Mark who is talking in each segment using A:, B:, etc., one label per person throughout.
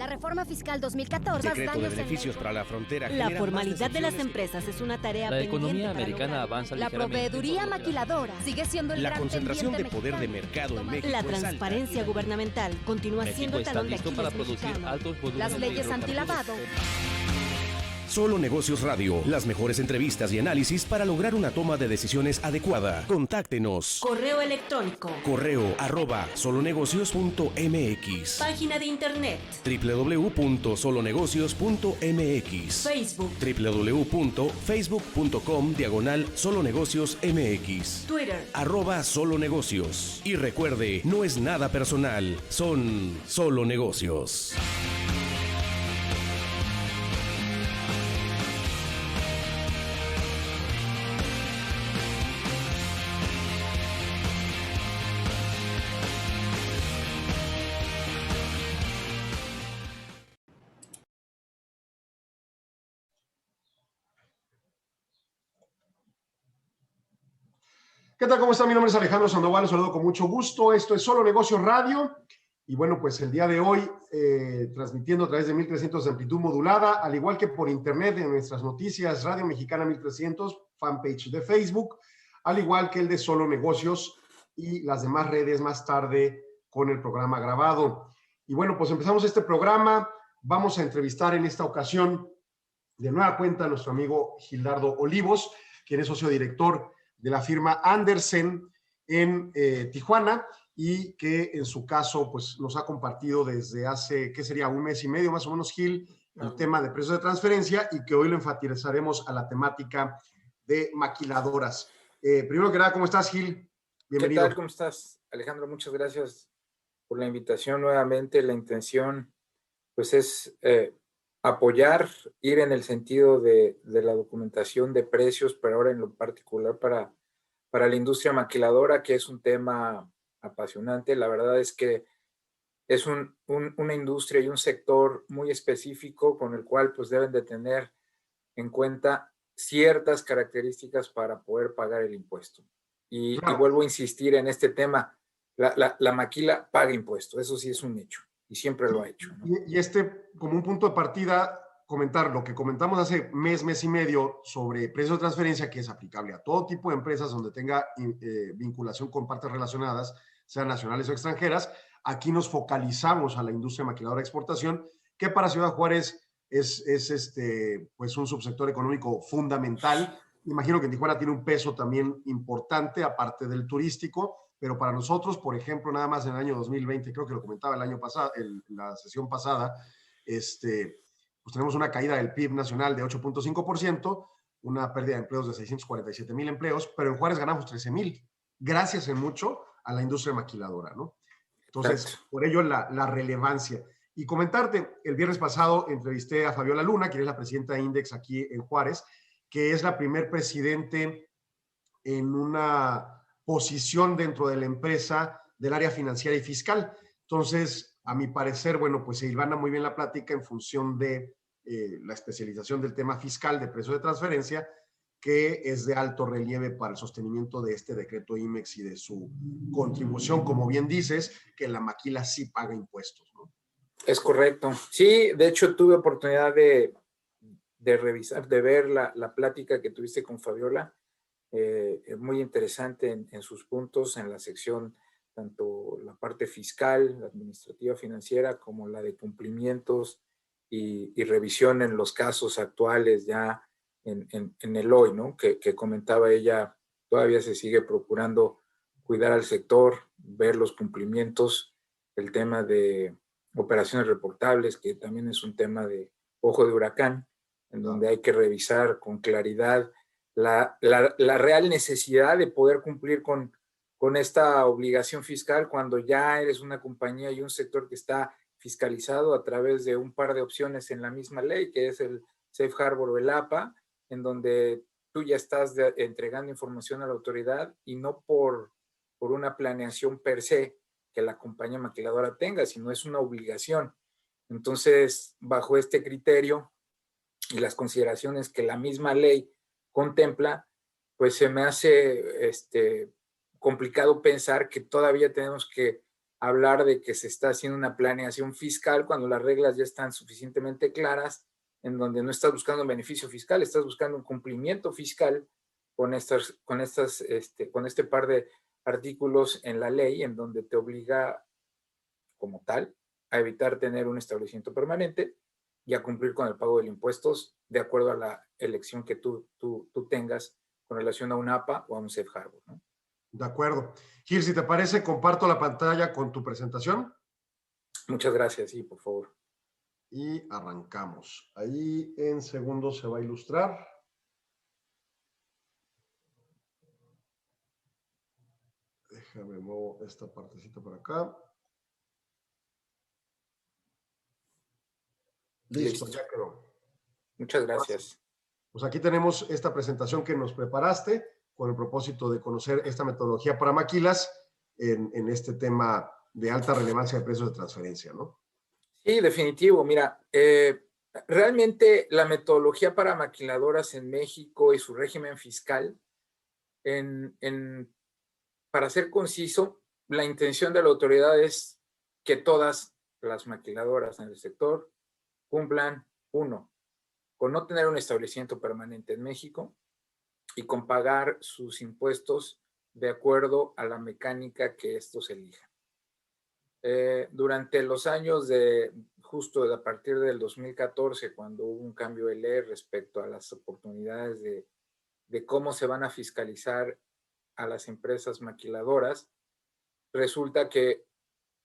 A: La reforma fiscal 2014.
B: Decreto de beneficios para la frontera.
C: La formalidad de las empresas es una tarea
D: La
C: pendiente
D: economía
C: para
D: americana
C: lograr.
D: avanza
A: La
D: ligeramente.
A: proveeduría maquiladora sigue siendo el
B: La
A: gran
B: concentración de
A: pendiente
B: poder de
A: mexicano.
B: mercado en México
C: La
B: es alta.
C: transparencia gubernamental continúa siendo
D: México
C: el
D: está
C: talón de
D: listo para
C: Aquiles
D: producir
C: mexicano.
D: altos volúmenes
A: Las
D: de
A: leyes
D: hidrocarburos.
A: antilavado.
B: Solo Negocios Radio. Las mejores entrevistas y análisis para lograr una toma de decisiones adecuada. Contáctenos.
C: Correo electrónico.
B: Correo@solonegocios.mx.
C: Página de internet.
B: www.solonegocios.mx.
C: Facebook.
B: www.facebook.com/solonegociosmx.
C: Twitter.
B: @solonegocios. Y recuerde, no es nada personal, son solo negocios.
E: ¿Qué tal? ¿Cómo está? Mi nombre es Alejandro Sandoval, los saludo con mucho gusto. Esto es Solo Negocios Radio. Y bueno, pues el día de hoy, transmitiendo a través de 1300 de amplitud modulada, al igual que por internet en nuestras noticias Radio Mexicana 1300, fanpage de Facebook, al igual que el de Solo Negocios y las demás redes más tarde con el programa grabado. Y bueno, pues empezamos este programa. Vamos a entrevistar en esta ocasión de nueva cuenta a nuestro amigo Gildardo Olivos, quien es socio director de la firma Andersen en Tijuana, y que en su caso pues nos ha compartido desde hace, ¿qué sería? Un mes y medio más o menos, Gil, el tema de precios de transferencia, y que hoy lo enfatizaremos a la temática de maquiladoras. Primero que nada, ¿cómo estás, Gil? Bienvenido.
F: ¿Qué tal? ¿Cómo estás, Alejandro? Muchas gracias por la invitación nuevamente. La intención pues es apoyar, ir en el sentido de la documentación de precios, pero ahora en lo particular para la industria maquiladora, que es un tema apasionante. La verdad es que es una industria y un sector muy específico con el cual pues deben de tener en cuenta ciertas características para poder pagar el impuesto. Y vuelvo a insistir en este tema, la maquila paga impuesto, eso sí es un hecho. Y siempre lo ha hecho, ¿no?
E: Y como un punto de partida, comentar lo que comentamos hace mes y medio sobre precios de transferencia, que es aplicable a todo tipo de empresas donde tenga vinculación con partes relacionadas, sean nacionales o extranjeras. Aquí nos focalizamos a la industria maquiladora de exportación, que para Ciudad Juárez es pues un subsector económico fundamental. Imagino que en Tijuana tiene un peso también importante, aparte del turístico. Pero para nosotros, por ejemplo, nada más en el año 2020, creo que lo comentaba el año pasado, la sesión pasada, pues tenemos una caída del PIB nacional de 8.5%, una pérdida de empleos de 647,000 empleos, pero en Juárez ganamos 13,000, gracias en mucho a la industria maquiladora, ¿no? Entonces,
F: Exacto.
E: por ello la relevancia. Y comentarte, el viernes pasado entrevisté a Fabiola Luna, quien es la presidenta de Index aquí en Juárez, que es la primer presidente en una posición dentro de la empresa del área financiera y fiscal. Entonces, a mi parecer, bueno, pues se hilvana muy bien la plática en función de la especialización del tema fiscal de precios de transferencia, que es de alto relieve para el sostenimiento de este decreto IMEX y de su contribución, como bien dices, que la maquila sí paga impuestos, ¿no?
F: Es correcto. Sí, de hecho tuve oportunidad de revisar, de ver la plática que tuviste con Fabiola. Muy interesante en sus puntos, en la sección, tanto la parte fiscal, la administrativa financiera, como la de cumplimientos y revisión en los casos actuales ya en el hoy, ¿no? Que comentaba ella, todavía se sigue procurando cuidar al sector, ver los cumplimientos, el tema de operaciones reportables, que también es un tema de ojo de huracán, en donde hay que revisar con claridad la real necesidad de poder cumplir con esta obligación fiscal cuando ya eres una compañía y un sector que está fiscalizado a través de un par de opciones en la misma ley, que es el Safe Harbor o el APA, en donde tú ya estás entregando información a la autoridad y no por una planeación per se que la compañía maquiladora tenga, sino es una obligación. Entonces, bajo este criterio y las consideraciones que la misma ley contempla, pues se me hace complicado pensar que todavía tenemos que hablar de que se está haciendo una planeación fiscal cuando las reglas ya están suficientemente claras, en donde no estás buscando un beneficio fiscal, estás buscando un cumplimiento fiscal con este par de artículos en la ley, en donde te obliga como tal a evitar tener un establecimiento permanente y a cumplir con el pago de impuestos de acuerdo a la elección que tú tengas con relación a un APA o a un safe harbor, ¿no?
E: De acuerdo. Gil, si te parece, comparto la pantalla con tu presentación.
F: Muchas gracias, sí, por favor.
E: Y arrancamos. Ahí en segundos se va a ilustrar. Déjame mover esta partecita para acá. Listo, ya quedó.
F: Muchas gracias.
E: Pues aquí tenemos esta presentación que nos preparaste con el propósito de conocer esta metodología para maquilas en este tema de alta relevancia de precios de transferencia, ¿no? Sí,
F: definitivo. Mira, realmente la metodología para maquiladoras en México y su régimen fiscal, para ser conciso, la intención de la autoridad es que todas las maquiladoras en el sector cumplan, uno, con no tener un establecimiento permanente en México y con pagar sus impuestos de acuerdo a la mecánica que estos elijan. Durante los años justo a partir del 2014, cuando hubo un cambio de ley respecto a las oportunidades de cómo se van a fiscalizar a las empresas maquiladoras, resulta que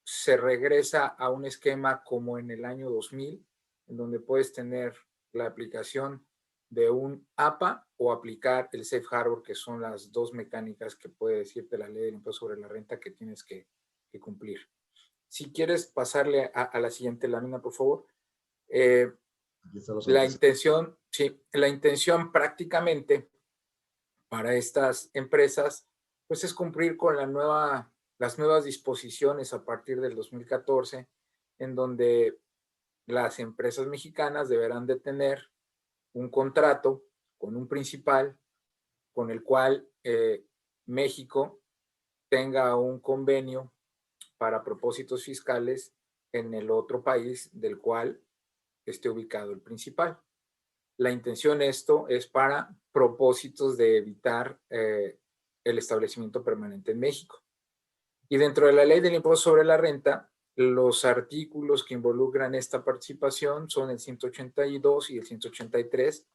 F: se regresa a un esquema como en el año 2000, en donde puedes tener la aplicación de un APA o aplicar el Safe Harbor, que son las dos mecánicas que puede decirte la ley del impuesto sobre la renta que tienes que cumplir. Si quieres pasarle a la siguiente lámina, por favor. La intención prácticamente para estas empresas pues es cumplir con las nuevas disposiciones a partir del 2014, en donde las empresas mexicanas deberán de tener un contrato con un principal con el cual México tenga un convenio para propósitos fiscales en el otro país del cual esté ubicado el principal. La intención de esto es para propósitos de evitar el establecimiento permanente en México. Y dentro de la ley del impuesto sobre la renta, los artículos que involucran esta participación son el 182 y el 183,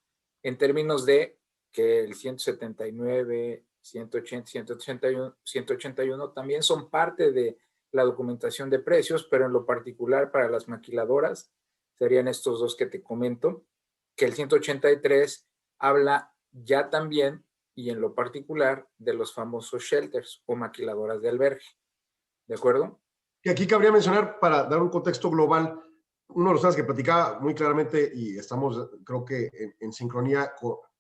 F: en términos de que el 179, 180, 181 también son parte de la documentación de precios, pero en lo particular para las maquiladoras serían estos dos que te comento, que el 183 habla ya también y en lo particular de los famosos shelters o maquiladoras de albergue. ¿De acuerdo?
E: Y aquí cabría mencionar, para dar un contexto global, uno de los temas que platicaba muy claramente y estamos, creo que en sincronía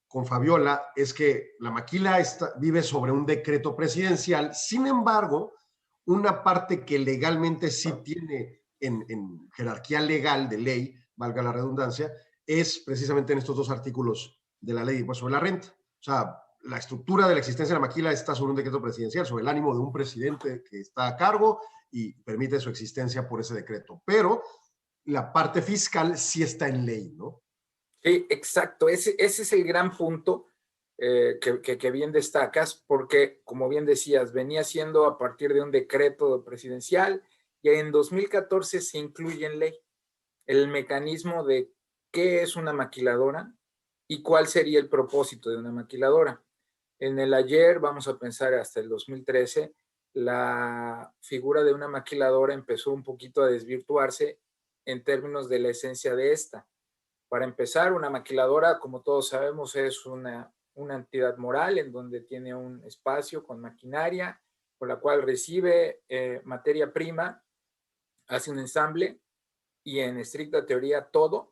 E: con Fabiola, es que la maquila vive sobre un decreto presidencial. Sin embargo, una parte que legalmente sí tiene en jerarquía legal de ley, valga la redundancia, es precisamente en estos dos artículos de la ley de impuesto sobre la renta. O sea, la estructura de la existencia de la maquila está sobre un decreto presidencial, sobre el ánimo de un presidente que está a cargo y permite su existencia por ese decreto. Pero la parte fiscal sí está en ley, ¿no?
F: Sí, exacto. Ese es el gran punto que bien destacas, porque, como bien decías, venía siendo a partir de un decreto presidencial y en 2014 se incluye en ley el mecanismo de qué es una maquiladora y cuál sería el propósito de una maquiladora. En el ayer, vamos a pensar hasta el 2013, la figura de una maquiladora empezó un poquito a desvirtuarse en términos de la esencia de esta. Para empezar, una maquiladora, como todos sabemos, es una entidad moral en donde tiene un espacio con maquinaria, con la cual recibe materia prima, hace un ensamble y en estricta teoría todo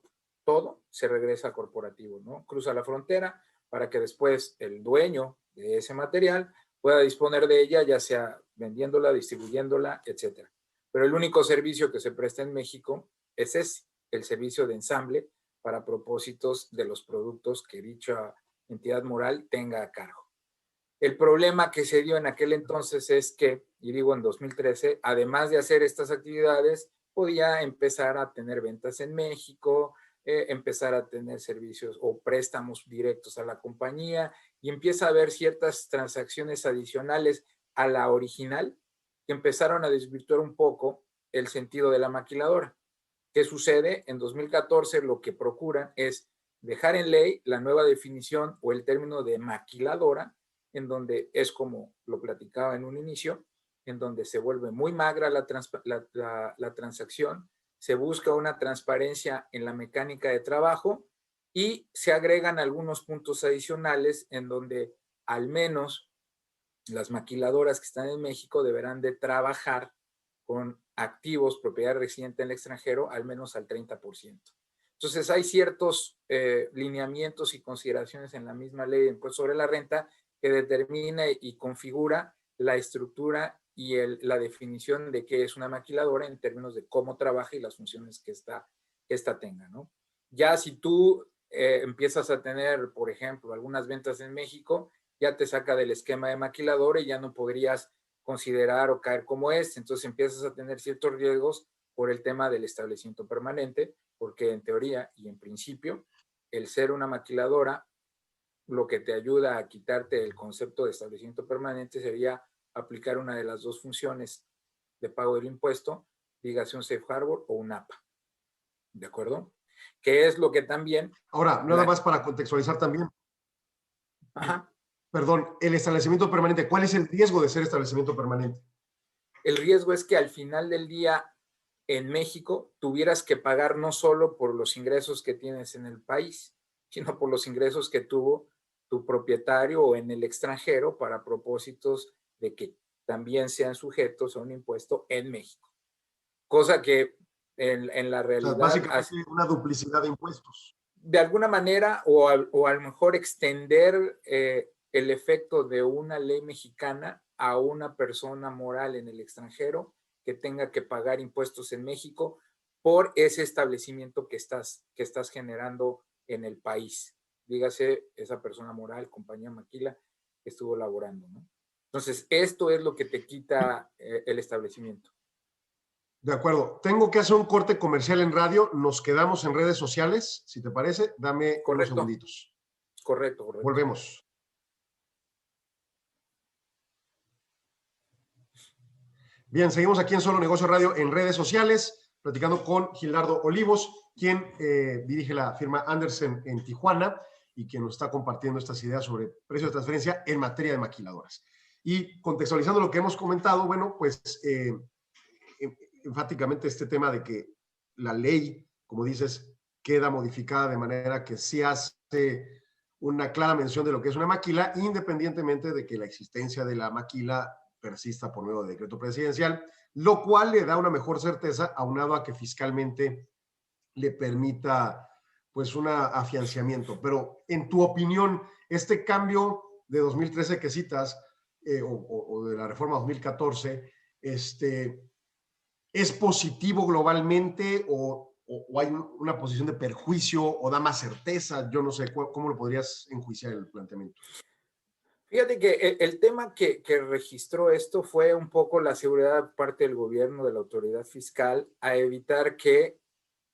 F: se regresa al corporativo, ¿no? Cruza la frontera para que después el dueño de ese material pueda disponer de ella, ya sea vendiéndola, distribuyéndola, etc. Pero el único servicio que se presta en México es ese, el servicio de ensamble para propósitos de los productos que dicha entidad moral tenga a cargo. El problema que se dio en aquel entonces es que, y digo en 2013, además de hacer estas actividades, podía empezar a tener ventas en México, empezar a tener servicios o préstamos directos a la compañía y empieza a haber ciertas transacciones adicionales a la original que empezaron a desvirtuar un poco el sentido de la maquiladora. ¿Qué sucede? En 2014 lo que procuran es dejar en ley la nueva definición o el término de maquiladora, en donde es como lo platicaba en un inicio, en donde se vuelve muy magra la transacción, se busca una transparencia en la mecánica de trabajo y se agregan algunos puntos adicionales en donde al menos las maquiladoras que están en México deberán de trabajar con activos, propiedad residente en el extranjero, al menos al 30%. Entonces hay ciertos lineamientos y consideraciones en la misma ley de impuesto sobre la renta que determina y configura la estructura y la definición de qué es una maquiladora en términos de cómo trabaja y las funciones que esta tenga, ¿no? Ya si tú empiezas a tener, por ejemplo, algunas ventas en México, ya te saca del esquema de maquiladora y ya no podrías considerar o caer como es, entonces empiezas a tener ciertos riesgos por el tema del establecimiento permanente, porque en teoría y en principio, el ser una maquiladora, lo que te ayuda a quitarte el concepto de establecimiento permanente sería aplicar una de las dos funciones de pago del impuesto, dígase un safe harbor o un APA. ¿De acuerdo? Que es lo que también...
E: Ahora, nada más para contextualizar también.
F: Ajá.
E: Perdón, el establecimiento permanente, ¿cuál es el riesgo de ser establecimiento permanente?
F: El riesgo es que al final del día en México tuvieras que pagar no solo por los ingresos que tienes en el país, sino por los ingresos que tuvo tu propietario o en el extranjero para propósitos de que también sean sujetos a un impuesto en México. Cosa que en la realidad...
E: O sea, básicamente una duplicidad de impuestos.
F: De alguna manera, o a lo mejor extender el efecto de una ley mexicana a una persona moral en el extranjero que tenga que pagar impuestos en México por ese establecimiento que estás generando en el país. Dígase esa persona moral, compañía maquila, que estuvo laborando, ¿no? Entonces, esto es lo que te quita el establecimiento.
E: De acuerdo. Tengo que hacer un corte comercial en radio. Nos quedamos en redes sociales, si te parece. Dame unos segunditos.
F: Correcto.
E: Volvemos. Bien, seguimos aquí en Solo Negocio Radio en redes sociales, platicando con Gilardo Olivos, quien dirige la firma Andersen en Tijuana y quien nos está compartiendo estas ideas sobre precio de transferencia en materia de maquiladoras. Y contextualizando lo que hemos comentado, bueno, pues enfáticamente este tema de que la ley, como dices, queda modificada de manera que sí hace una clara mención de lo que es una maquila, independientemente de que la existencia de la maquila persista por medio de decreto presidencial, lo cual le da una mejor certeza aunado a que fiscalmente le permita pues un afianzamiento. Pero en tu opinión, este cambio de 2013 que citas o de la reforma 2014, ¿es positivo globalmente o hay una posición de perjuicio o da más certeza? Yo no sé, ¿cómo lo podrías enjuiciar el planteamiento?
F: Fíjate que el tema que registró esto fue un poco la seguridad por parte del gobierno, de la autoridad fiscal, a evitar que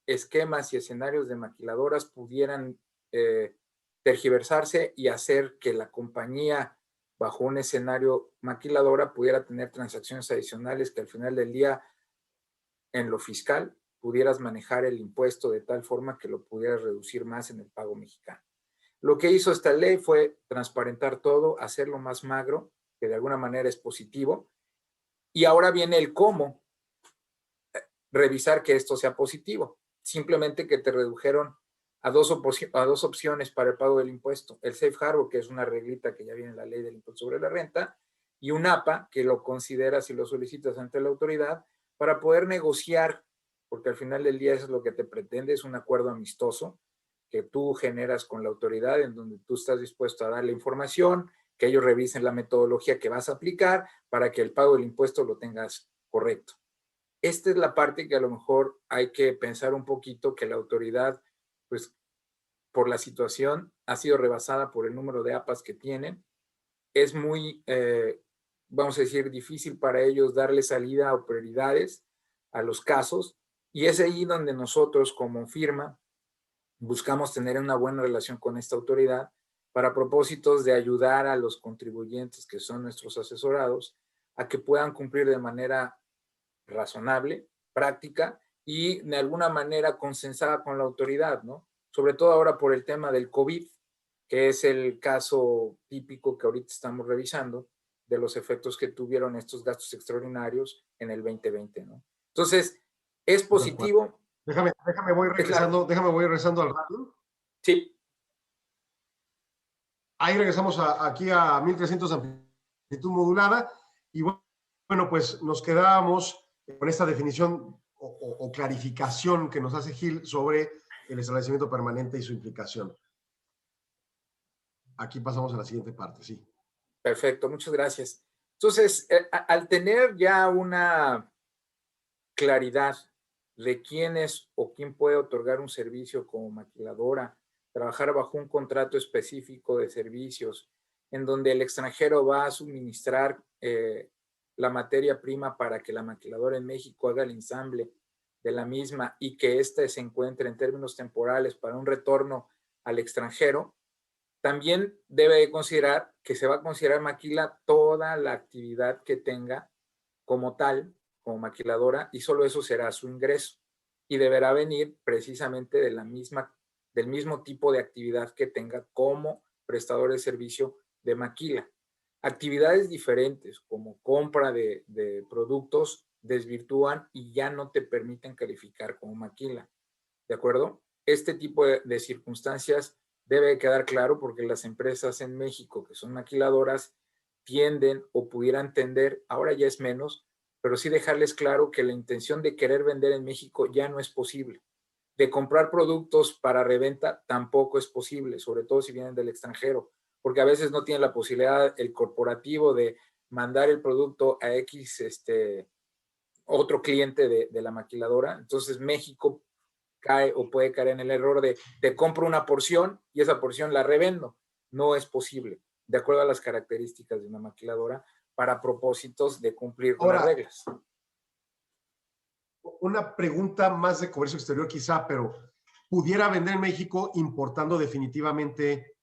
F: esquemas y escenarios de maquiladoras pudieran tergiversarse y hacer que la compañía, bajo un escenario maquiladora, pudiera tener transacciones adicionales que al final del día, en lo fiscal, pudieras manejar el impuesto de tal forma que lo pudieras reducir más en el pago mexicano. Lo que hizo esta ley fue transparentar todo, hacerlo más magro, que de alguna manera es positivo, y ahora viene el cómo revisar que esto sea positivo. Simplemente que te redujeron a dos opciones para el pago del impuesto. El safe harbor, que es una reglita que ya viene en la ley del impuesto sobre la renta, y un APA, que lo consideras y lo solicitas ante la autoridad para poder negociar, porque al final del día eso es lo que te pretende, es un acuerdo amistoso que tú generas con la autoridad, en donde tú estás dispuesto a darle información, que ellos revisen la metodología que vas a aplicar para que el pago del impuesto lo tengas correcto. Esta es la parte que a lo mejor hay que pensar un poquito, que la autoridad, pues por la situación, ha sido rebasada por el número de APAs que tienen es muy, vamos a decir, difícil para ellos darle salida o prioridades a los casos, y es ahí donde nosotros como firma buscamos tener una buena relación con esta autoridad para propósitos de ayudar a los contribuyentes, que son nuestros asesorados, a que puedan cumplir de manera razonable, práctica y de alguna manera consensada con la autoridad, ¿no? Sobre todo ahora por el tema del COVID, que es el caso típico que ahorita estamos revisando de los efectos que tuvieron estos gastos extraordinarios en el 2020, ¿no? Entonces, es positivo.
E: Déjame voy regresando al radio.
F: Sí.
E: Ahí regresamos aquí a 1300 amplitud modulada y bueno, pues nos quedábamos con esta definición o clarificación que nos hace Gil sobre el establecimiento permanente y su implicación. Aquí pasamos a la siguiente parte, sí.
F: Perfecto, muchas gracias. Entonces, al tener ya una claridad de quién es o quién puede otorgar un servicio como maquiladora, trabajar bajo un contrato específico de servicios, en donde el extranjero va a suministrar la materia prima para que la maquiladora en México haga el ensamble de la misma y que éste se encuentre en términos temporales para un retorno al extranjero, también debe de considerar que se va a considerar maquila toda la actividad que tenga como tal, como maquiladora, y solo eso será su ingreso. Y deberá venir precisamente del mismo tipo de actividad que tenga como prestador de servicio de maquila. Actividades diferentes como compra de productos desvirtúan y ya no te permiten calificar como maquila. ¿De acuerdo? Este tipo de circunstancias debe quedar claro porque las empresas en México que son maquiladoras tienden o pudieran tender, ahora ya es menos, pero sí dejarles claro que la intención de querer vender en México ya no es posible. De comprar productos para reventa tampoco es posible, sobre todo si vienen del extranjero, porque a veces no tiene la posibilidad el corporativo de mandar el producto a X, otro cliente de la maquiladora. Entonces México cae o puede caer en el error de te compro una porción y esa porción la revendo. No es posible, de acuerdo a las características de una maquiladora, para propósitos de cumplir con las reglas.
E: Una pregunta más de comercio exterior quizá, pero ¿pudiera vender en México importando definitivamente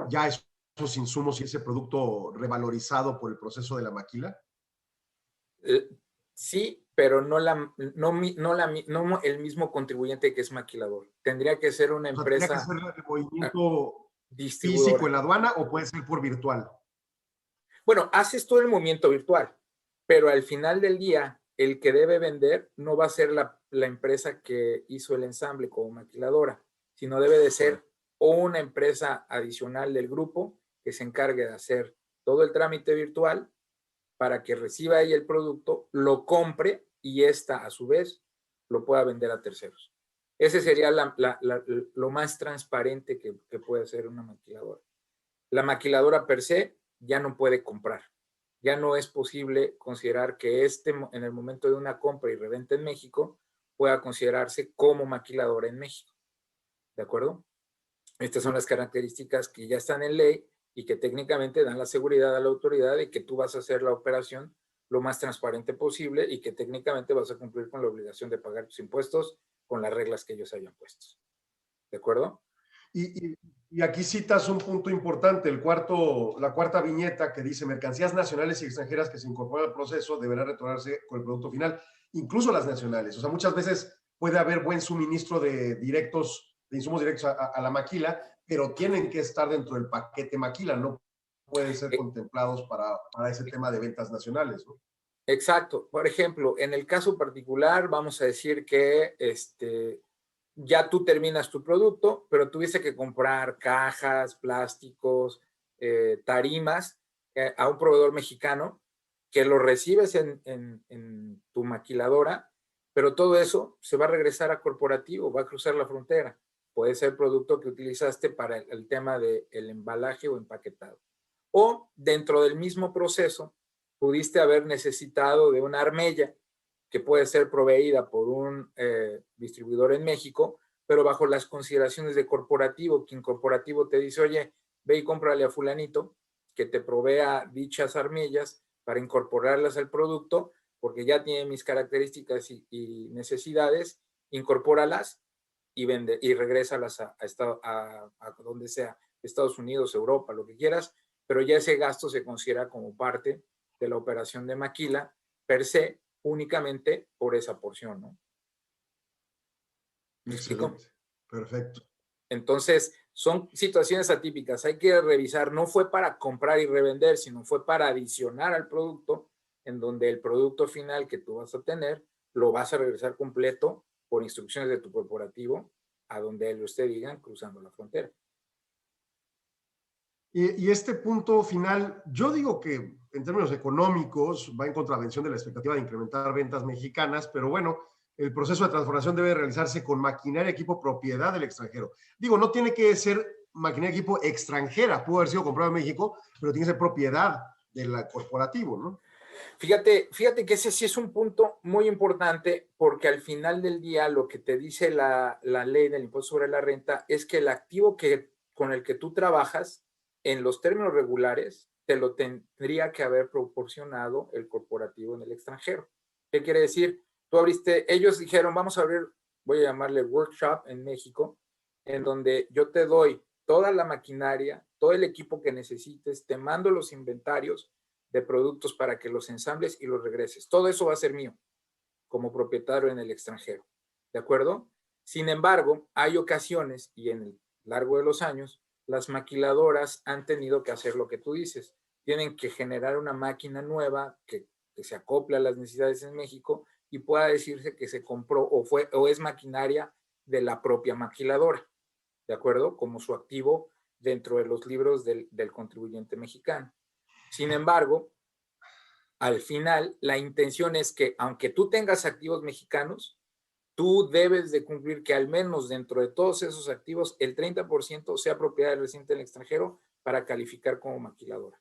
E: ya esos insumos y ese producto revalorizado por el proceso de la maquila?
F: Sí, pero no el mismo contribuyente que es maquilador. Tendría que ser una empresa.
E: ¿Tendría que ser el movimiento físico en la aduana o puede ser por virtual?
F: Bueno, haces todo el movimiento virtual, pero al final del día, el que debe vender no va a ser la empresa que hizo el ensamble como maquiladora, sino debe de ser una empresa adicional del grupo que se encargue de hacer todo el trámite virtual para que reciba ahí el producto, lo compre y ésta a su vez lo pueda vender a terceros. Ese sería lo más transparente que puede hacer una maquiladora. La maquiladora per se ya no puede comprar. Ya no es posible considerar que en el momento de una compra y reventa en México pueda considerarse como maquiladora en México. ¿De acuerdo? Estas son las características que ya están en ley y que técnicamente dan la seguridad a la autoridad de que tú vas a hacer la operación lo más transparente posible y que técnicamente vas a cumplir con la obligación de pagar tus impuestos con las reglas que ellos hayan puesto. ¿De acuerdo?
E: Y aquí citas un punto importante, la cuarta viñeta que dice mercancías nacionales y extranjeras que se incorporan al proceso deberán retornarse con el producto final, incluso las nacionales. O sea, muchas veces puede haber buen suministro de insumos directos a la maquila, pero tienen que estar dentro del paquete maquila, no pueden ser contemplados para ese tema de ventas nacionales, ¿no?
F: Exacto. Por ejemplo, en el caso particular, vamos a decir que ya tú terminas tu producto, pero tuviste que comprar cajas, plásticos, tarimas a un proveedor mexicano que lo recibes en tu maquiladora, pero todo eso se va a regresar a corporativo, va a cruzar la frontera. Puede ser producto que utilizaste para el tema del embalaje o empaquetado. O dentro del mismo proceso, pudiste haber necesitado de una armella que puede ser proveída por un distribuidor en México, pero bajo las consideraciones de corporativo, quien corporativo te dice, oye, ve y cómprale a fulanito, que te provea dichas armillas para incorporarlas al producto, porque ya tiene mis características y necesidades, incorpóralas y vende y regrésalas a donde sea, Estados Unidos, Europa, lo que quieras, pero ya ese gasto se considera como parte de la operación de maquila per se, únicamente por esa porción, ¿no? ¿Me explico?
E: Excelente. Perfecto.
F: Entonces, son situaciones atípicas. Hay que revisar, no fue para comprar y revender, sino fue para adicionar al producto, en donde el producto final que tú vas a tener, lo vas a regresar completo por instrucciones de tu corporativo a donde ellos te digan cruzando la frontera.
E: Y este punto final, yo digo que en términos económicos va en contravención de la expectativa de incrementar ventas mexicanas, pero bueno, el proceso de transformación debe realizarse con maquinaria y equipo propiedad del extranjero. Digo, no tiene que ser maquinaria y equipo extranjera, pudo haber sido comprado en México, pero tiene que ser propiedad del corporativo, ¿no?
F: Fíjate que ese sí es un punto muy importante, porque al final del día lo que te dice la ley del impuesto sobre la renta es que el activo con el que tú trabajas, en los términos regulares, te lo tendría que haber proporcionado el corporativo en el extranjero. ¿Qué quiere decir? Tú abriste, ellos dijeron, vamos a abrir, voy a llamarle workshop en México, en donde yo te doy toda la maquinaria, todo el equipo que necesites, te mando los inventarios de productos para que los ensambles y los regreses. Todo eso va a ser mío como propietario en el extranjero. ¿De acuerdo? Sin embargo, hay ocasiones, y en el largo de los años, las maquiladoras han tenido que hacer lo que tú dices. Tienen que generar una máquina nueva que se acople a las necesidades en México y pueda decirse que se compró o es maquinaria de la propia maquiladora, ¿de acuerdo? Como su activo dentro de los libros del contribuyente mexicano. Sin embargo, al final, la intención es que, aunque tú tengas activos mexicanos, tú debes de cumplir que al menos dentro de todos esos activos, el 30% sea propiedad del residente en el extranjero para calificar como maquiladora.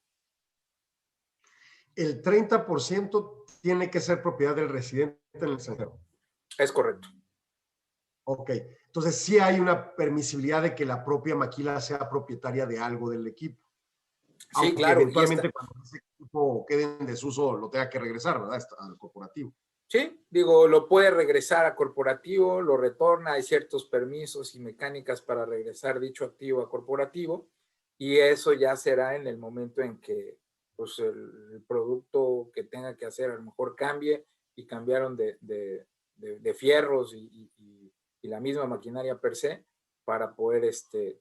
E: El 30% tiene que ser propiedad del residente en el extranjero.
F: Es correcto.
E: Ok. Entonces, sí hay una permisibilidad de que la propia maquila sea propietaria de algo del equipo.
F: Sí,
E: aunque
F: claro.
E: eventualmente cuando ese equipo quede en desuso lo tenga que regresar, ¿verdad? Al corporativo.
F: Sí, digo, lo puede regresar a corporativo, lo retorna, hay ciertos permisos y mecánicas para regresar dicho activo a corporativo, y eso ya será en el momento en que pues, el producto que tenga que hacer a lo mejor cambie y cambiaron de fierros y la misma maquinaria per se para poder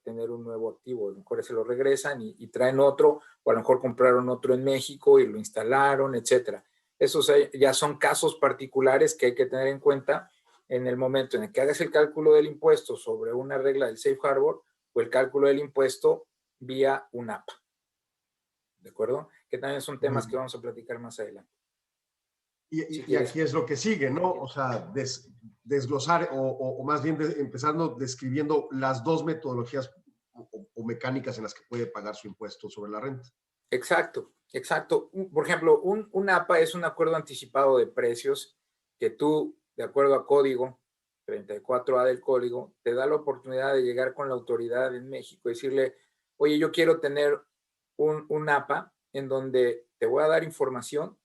F: tener un nuevo activo. A lo mejor se lo regresan y traen otro, o a lo mejor compraron otro en México y lo instalaron, etcétera. Esos ya son casos particulares que hay que tener en cuenta en el momento en el que hagas el cálculo del impuesto sobre una regla del Safe Harbor o el cálculo del impuesto vía un APA. ¿De acuerdo? Que también son temas que vamos a platicar más adelante.
E: Y aquí es lo que sigue, ¿no? O sea, desglosar o más bien empezando describiendo las dos metodologías o mecánicas en las que puede pagar su impuesto sobre la renta.
F: Exacto, exacto. Por ejemplo, un APA es un acuerdo anticipado de precios que tú, de acuerdo a código 34A del código, te da la oportunidad de llegar con la autoridad en México y decirle, oye, yo quiero tener un APA en donde te voy a dar información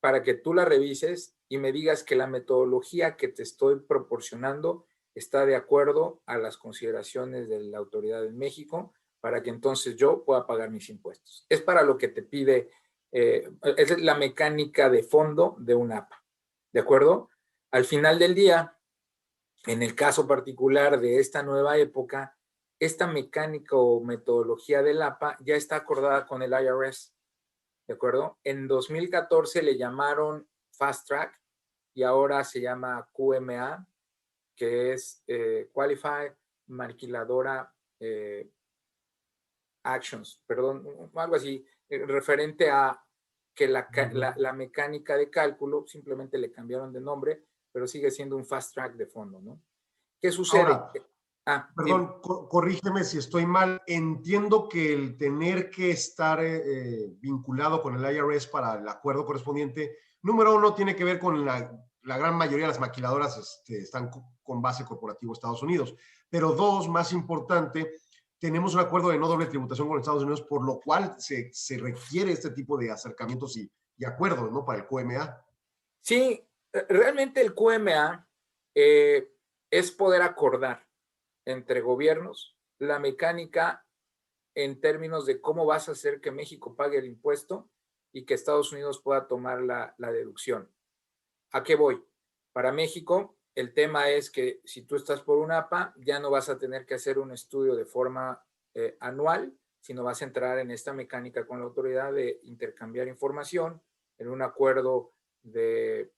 F: para que tú la revises y me digas que la metodología que te estoy proporcionando está de acuerdo a las consideraciones de la autoridad en México, para que entonces yo pueda pagar mis impuestos. Es para lo que te pide, es la mecánica de fondo de un APA, ¿de acuerdo? Al final del día, en el caso particular de esta nueva época, esta mecánica o metodología del APA ya está acordada con el IRS, ¿de acuerdo? En 2014 le llamaron Fast Track y ahora se llama QMA, que es Qualified Maquiladora Actions, perdón, algo así, referente a que la mecánica de cálculo simplemente le cambiaron de nombre, pero sigue siendo un fast track de fondo, ¿no? ¿Qué sucede?
E: Ahora, perdón, corrígeme si estoy mal. Entiendo que el tener que estar vinculado con el IRS para el acuerdo correspondiente, número uno, tiene que ver con la gran mayoría de las maquiladoras están con base corporativa Estados Unidos. Pero dos, más importante, tenemos un acuerdo de no doble tributación con Estados Unidos, por lo cual se requiere este tipo de acercamientos y acuerdos, ¿no? Para el QMA.
F: Sí, realmente el QMA es poder acordar entre gobiernos la mecánica en términos de cómo vas a hacer que México pague el impuesto y que Estados Unidos pueda tomar la deducción. ¿A qué voy? Para México, el tema es que si tú estás por un APA, ya no vas a tener que hacer un estudio de forma anual, sino vas a entrar en esta mecánica con la autoridad de intercambiar información en un acuerdo en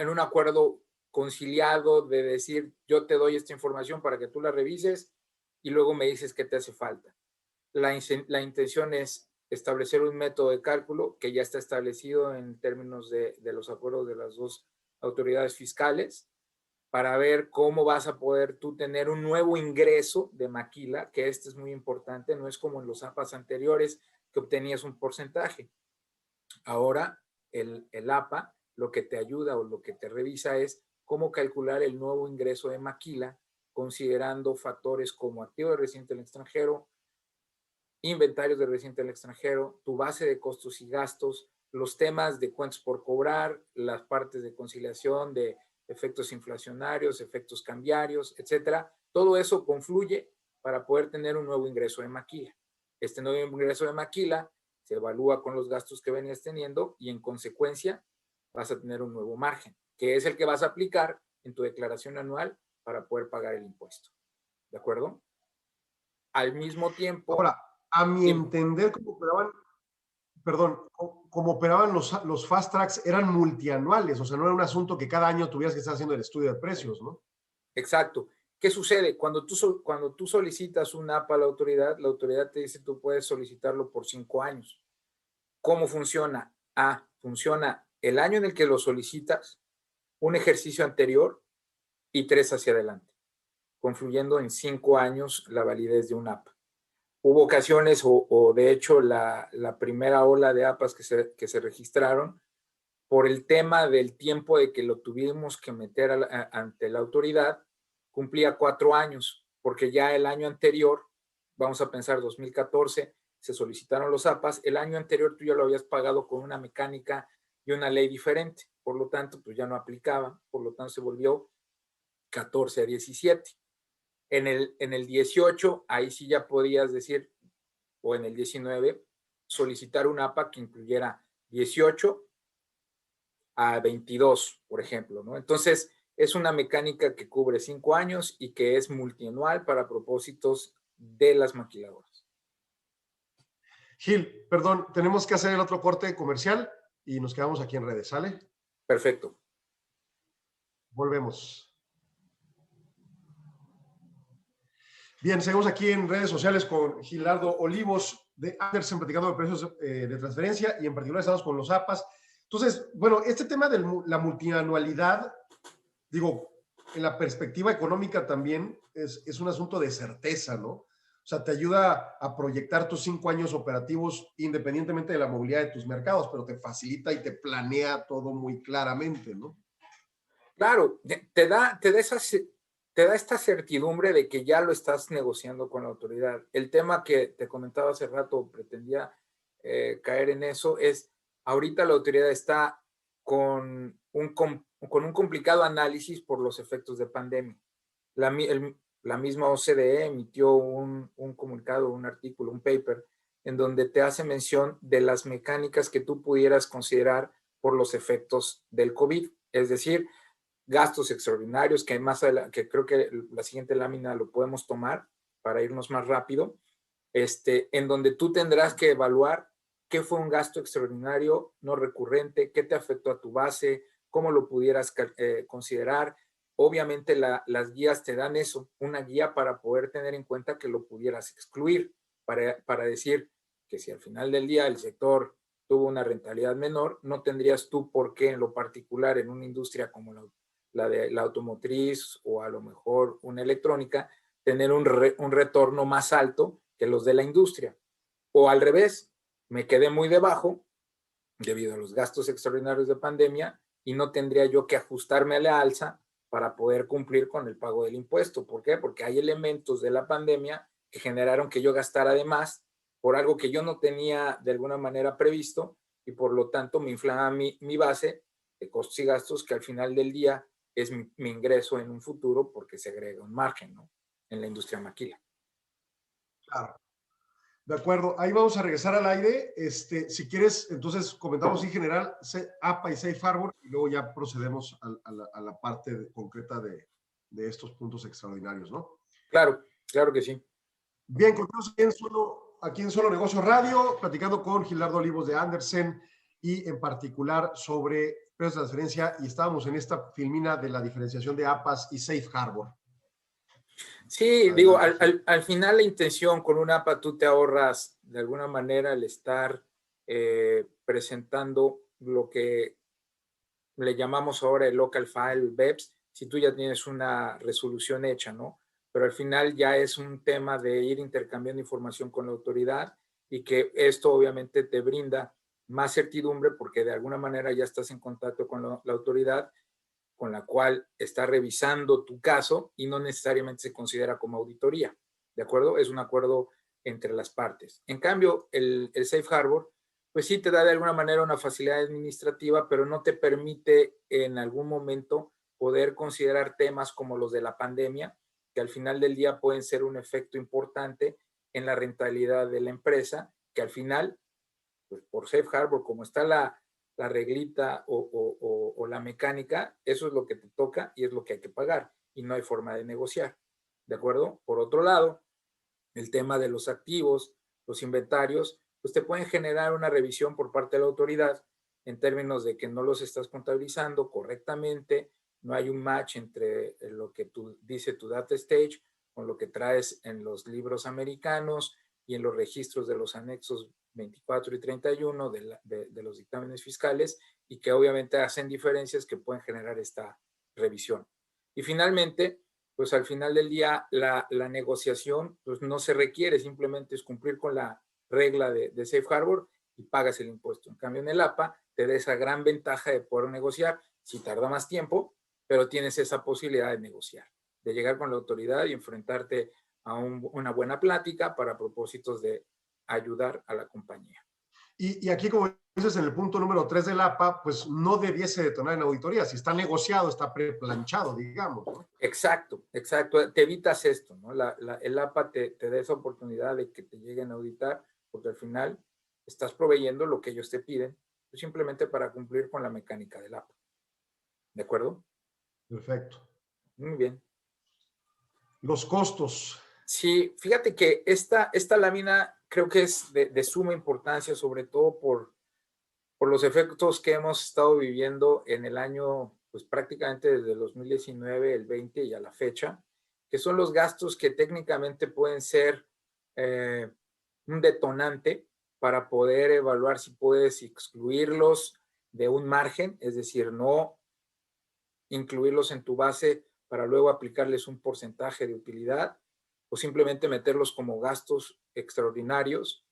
F: un acuerdo conciliado de decir, yo te doy esta información para que tú la revises y luego me dices qué te hace falta. La intención es establecer un método de cálculo que ya está establecido en términos de los acuerdos de las dos autoridades fiscales para ver cómo vas a poder tú tener un nuevo ingreso de maquila, que este es muy importante, no es como en los APAs anteriores que obtenías un porcentaje. Ahora el APA lo que te ayuda o lo que te revisa es cómo calcular el nuevo ingreso de maquila considerando factores como activo de residente en el extranjero, inventarios de residente en el extranjero, tu base de costos y gastos, los temas de cuentas por cobrar, las partes de conciliación de efectos inflacionarios, efectos cambiarios, etcétera. Todo eso confluye para poder tener un nuevo ingreso de maquila. Este nuevo ingreso de maquila se evalúa con los gastos que venías teniendo y en consecuencia vas a tener un nuevo margen, que es el que vas a aplicar en tu declaración anual para poder pagar el impuesto. ¿De acuerdo? Al mismo tiempo...
E: Ahora, a mi entender, como operaban los fast tracks, eran multianuales, o sea, no era un asunto que cada año tuvieras que estar haciendo el estudio de precios, ¿no?
F: Exacto. ¿Qué sucede? Cuando tú solicitas un APA a la autoridad te dice tú puedes solicitarlo por 5 años. ¿Cómo funciona? Funciona el año en el que lo solicitas, un ejercicio anterior y 3 hacia adelante, confluyendo en 5 años la validez de un APA. Hubo ocasiones, o de hecho la primera ola de APAs que se registraron, por el tema del tiempo de que lo tuvimos que meter ante la autoridad, cumplía 4 años, porque ya el año anterior, vamos a pensar 2014, se solicitaron los APAs, el año anterior tú ya lo habías pagado con una mecánica y una ley diferente, por lo tanto, pues ya no aplicaba, por lo tanto se volvió 14 a 17. En el 18, ahí sí ya podías decir, o en el 19, solicitar un APA que incluyera 18 a 22, por ejemplo, ¿no? Entonces, es una mecánica que cubre 5 años y que es multianual para propósitos de las maquiladoras.
E: Gil, perdón, tenemos que hacer el otro corte comercial y nos quedamos aquí en redes, ¿sale?
F: Perfecto.
E: Volvemos. Bien, seguimos aquí en redes sociales con Gilardo Olivos de Andersen platicando de precios de transferencia y en particular estamos con los APAs. Entonces, bueno, este tema de la multianualidad, digo, en la perspectiva económica también es un asunto de certeza, ¿no? O sea, te ayuda a proyectar tus 5 años operativos independientemente de la movilidad de tus mercados, pero te facilita y te planea todo muy claramente, ¿no?
F: Claro, te da esta certidumbre de que ya lo estás negociando con la autoridad. El tema que te comentaba hace rato, pretendía caer en eso, es ahorita la autoridad está con un complicado análisis por los efectos de pandemia. La misma OCDE emitió un comunicado, un artículo, un paper, en donde te hace mención de las mecánicas que tú pudieras considerar por los efectos del COVID. Es decir, gastos extraordinarios, que creo que la siguiente lámina lo podemos tomar para irnos más rápido, en donde tú tendrás que evaluar qué fue un gasto extraordinario no recurrente, qué te afectó a tu base, cómo lo pudieras considerar. Obviamente las guías te dan eso, una guía para poder tener en cuenta que lo pudieras excluir, para decir que si al final del día el sector tuvo una rentabilidad menor, no tendrías tú por qué en lo particular en una industria como la de la automotriz o a lo mejor una electrónica, tener un retorno más alto que los de la industria. O al revés, me quedé muy debajo debido a los gastos extraordinarios de pandemia y no tendría yo que ajustarme a la alza para poder cumplir con el pago del impuesto. ¿Por qué? Porque hay elementos de la pandemia que generaron que yo gastara de más por algo que yo no tenía de alguna manera previsto y por lo tanto me inflama mi base de costos y gastos, que al final del día es mi ingreso en un futuro, porque se agrega un margen, ¿no?, en la industria maquila.
E: Claro. De acuerdo, ahí vamos a regresar al aire. Si quieres, entonces comentamos en general APA y Safe Harbor y luego ya procedemos a la parte concreta de estos puntos extraordinarios, ¿no?
F: Claro, claro que sí.
E: Bien, continuamos aquí en Solo Negocios Radio, platicando con Gilardo Olivos de Andersen y en particular sobre precios de transferencia, y estábamos en esta filmina de la diferenciación de APAs y Safe Harbor.
F: Sí, digo, al final la intención con un APA, tú te ahorras de alguna manera el estar presentando lo que le llamamos ahora el local file BEPS, si tú ya tienes una resolución hecha, ¿no? Pero al final ya es un tema de ir intercambiando información con la autoridad, y que esto obviamente te brinda más certidumbre porque de alguna manera ya estás en contacto con la autoridad con la cual está revisando tu caso, y no necesariamente se considera como auditoría, ¿de acuerdo? Es un acuerdo entre las partes. En cambio, el Safe Harbor, pues sí te da de alguna manera una facilidad administrativa, pero no te permite en algún momento poder considerar temas como los de la pandemia, que al final del día pueden ser un efecto importante en la rentabilidad de la empresa, que al final, pues por Safe Harbor, como está la reglita o la mecánica, eso es lo que te toca y es lo que hay que pagar, y no hay forma de negociar, ¿de acuerdo? Por otro lado, el tema de los activos, los inventarios, pues te pueden generar una revisión por parte de la autoridad en términos de que no los estás contabilizando correctamente, no hay un match entre lo que dice tu data stage con lo que traes en los libros americanos y en los registros de los anexos 24 y 31 de los dictámenes fiscales, y que obviamente hacen diferencias que pueden generar esta revisión. Y finalmente, pues al final del día la negociación pues no se requiere, simplemente es cumplir con la regla de Safe Harbor y pagas el impuesto. En cambio, en el APA te da esa gran ventaja de poder negociar, si tarda más tiempo, pero tienes esa posibilidad de negociar, de llegar con la autoridad y enfrentarte a una buena plática para propósitos de ayudar a la compañía.
E: Y aquí, como dices, en el punto número 3 del APA, pues no debiese detonar en auditoría. Si está negociado, está preplanchado, digamos, ¿no?
F: Exacto, exacto. Te evitas esto, ¿no? El APA te da esa oportunidad de que te lleguen a auditar, porque al final estás proveyendo lo que ellos te piden, pues simplemente para cumplir con la mecánica del APA. ¿De acuerdo?
E: Perfecto.
F: Muy bien.
E: Los costos.
F: Sí, fíjate que esta lámina creo que es de suma importancia, sobre todo por los efectos que hemos estado viviendo en el año, pues prácticamente desde el 2019, el 20 y a la fecha, que son los gastos que técnicamente pueden ser un detonante para poder evaluar si puedes excluirlos de un margen, es decir, no incluirlos en tu base para luego aplicarles un porcentaje de utilidad, o simplemente meterlos como gastos extraordinarios,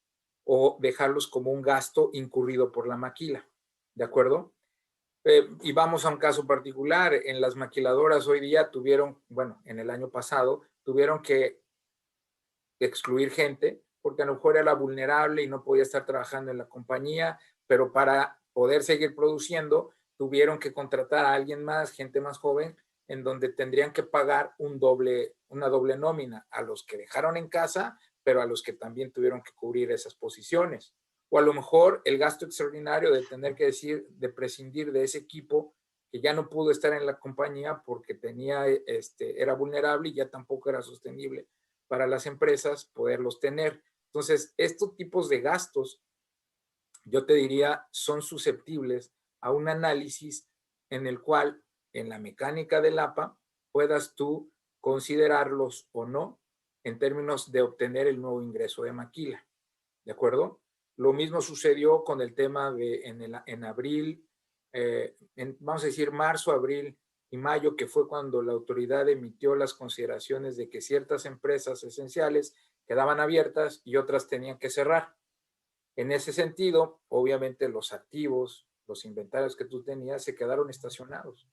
F: o dejarlos como un gasto incurrido por la maquila, ¿de acuerdo? Y vamos a un caso particular. En las maquiladoras hoy día en el año pasado, tuvieron que excluir gente porque a lo mejor era vulnerable y no podía estar trabajando en la compañía, pero para poder seguir produciendo, tuvieron que contratar a alguien más, gente más joven, en donde tendrían que pagar una doble nómina a los que dejaron en casa, pero a los que también tuvieron que cubrir esas posiciones. O a lo mejor el gasto extraordinario de tener que de prescindir de ese equipo que ya no pudo estar en la compañía porque era vulnerable y ya tampoco era sostenible para las empresas poderlos tener. Entonces, estos tipos de gastos, yo te diría, son susceptibles a un análisis en el cual, en la mecánica del APA, puedas tú considerarlos o no en términos de obtener el nuevo ingreso de maquila, ¿de acuerdo? Lo mismo sucedió con el tema en abril, vamos a decir marzo, abril y mayo, que fue cuando la autoridad emitió las consideraciones de que ciertas empresas esenciales quedaban abiertas y otras tenían que cerrar. En ese sentido, obviamente los activos, los inventarios que tú tenías se quedaron estacionados.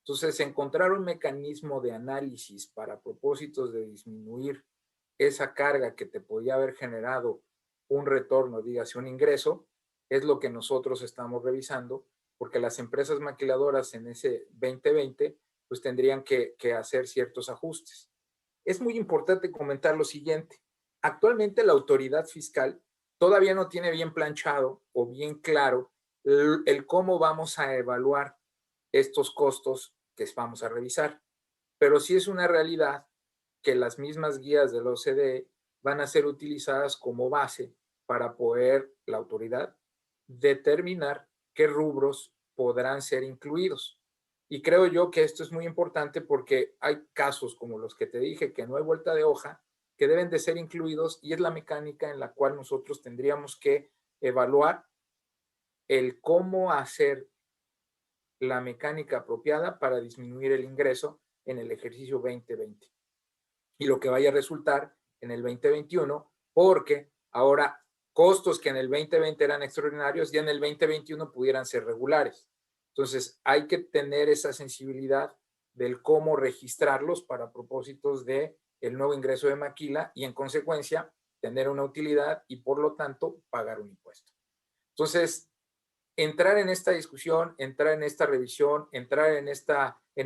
F: Entonces, encontrar un mecanismo de análisis para propósitos de disminuir esa carga que te podía haber generado un retorno, dígase un ingreso, es lo que nosotros estamos revisando, porque las empresas maquiladoras en ese 2020 pues tendrían que hacer ciertos ajustes. Es muy importante comentar lo siguiente. Actualmente la autoridad fiscal todavía no tiene bien planchado o bien claro el cómo vamos a evaluar estos costos que vamos a revisar. Pero sí es una realidad que las mismas guías de la OCDE van a ser utilizadas como base para poder la autoridad determinar qué rubros podrán ser incluidos. Y creo yo que esto es muy importante porque hay casos como los que te dije, que no hay vuelta de hoja, que deben de ser incluidos, y es la mecánica en la cual nosotros tendríamos que evaluar el cómo hacer la mecánica apropiada para disminuir el ingreso en el ejercicio 2020 y lo que vaya a resultar en el 2021, porque ahora costos que en el 2020 eran extraordinarios ya en el 2021 pudieran ser regulares. Entonces hay que tener esa sensibilidad del cómo registrarlos para propósitos de el nuevo ingreso de maquila y en consecuencia tener una utilidad y por lo tanto pagar un impuesto. Entonces, entrar en esta discusión, entrar en esta revisión, entrar en